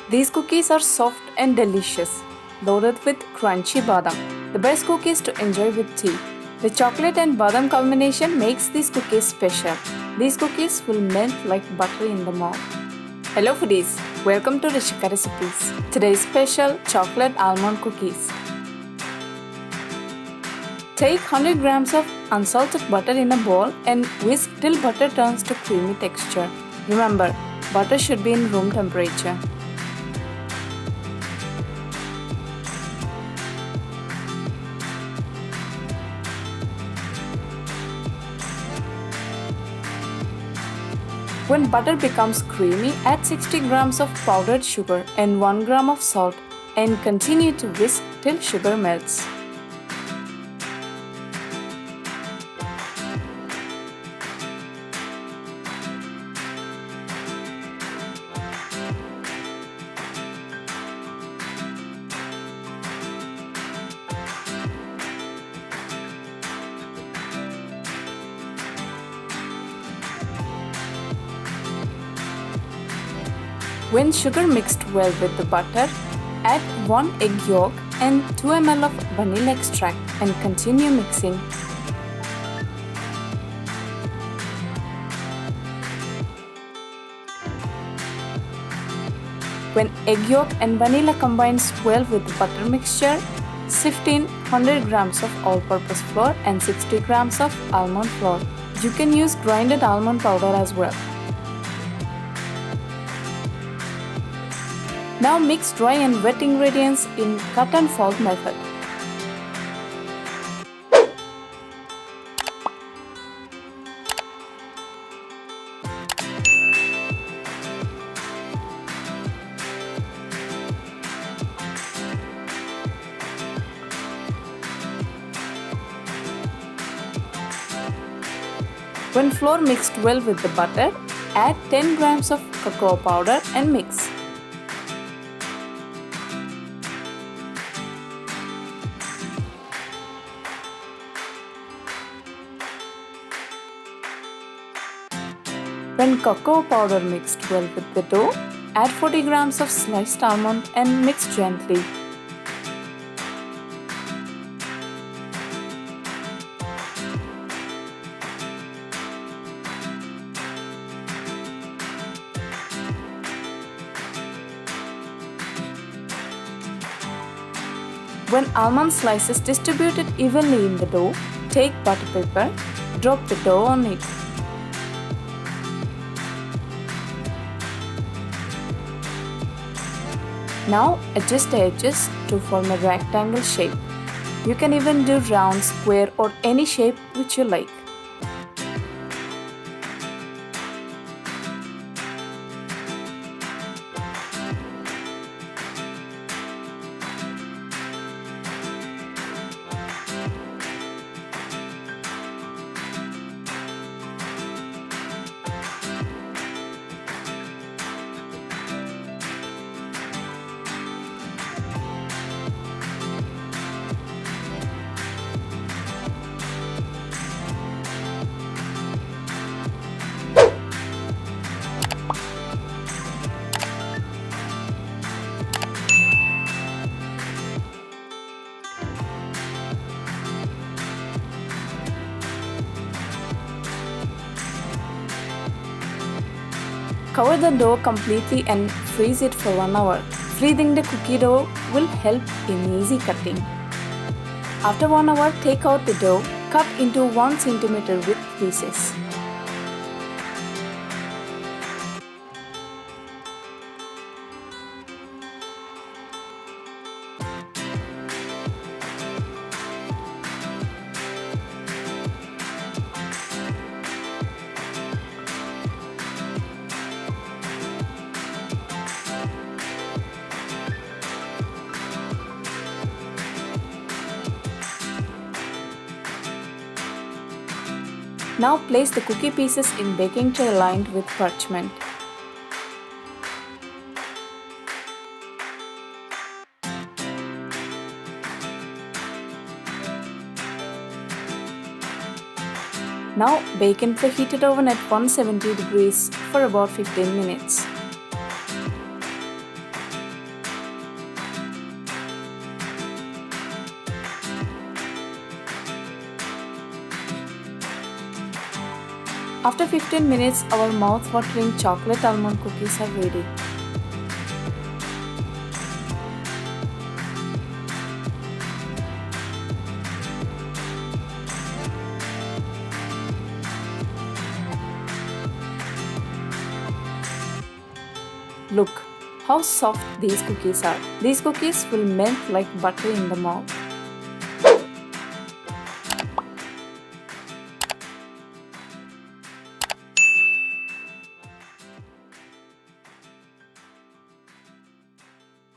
These cookies are soft and delicious, loaded with crunchy badam. The best cookies to enjoy with tea. The chocolate and badam combination makes these cookies special. These cookies will melt like butter in the mouth. Hello foodies, welcome to Rishika recipes. Today's special chocolate almond cookies. Take 100 grams of unsalted butter in a bowl and whisk till butter turns to creamy texture. Remember, butter should be in room temperature. When butter becomes creamy, add 60 grams of powdered sugar and 1 gram of salt and continue to whisk till sugar melts. When sugar mixed well with the butter, add 1 egg yolk and 2 ml of vanilla extract and continue mixing. When egg yolk and vanilla combines well with the butter mixture, sift in 100 grams of all-purpose flour and 60 grams of almond flour. You can use grinded almond powder as well. Now mix dry and wet ingredients in cut and fold method. When flour mixed well with the butter, add 10 grams of cocoa powder and mix. When cocoa powder mixed well with the dough, add 40 grams of sliced almond and mix gently. When almond slices distributed evenly in the dough, take butter paper, drop the dough on it. Now adjust the edges to form a rectangle shape. You can even do round, square or any shape which you like. Cover the dough completely and freeze it for 1 hour. Freezing the cookie dough will help in easy cutting. After 1 hour, take out the dough, cut into 1 cm width pieces. Now place the cookie pieces in baking tray lined with parchment. Now bake in preheated oven at 170 degrees for about 15 minutes. After 15 minutes, our mouth-watering chocolate almond cookies are ready. Look how soft these cookies are. These cookies will melt like butter in the mouth.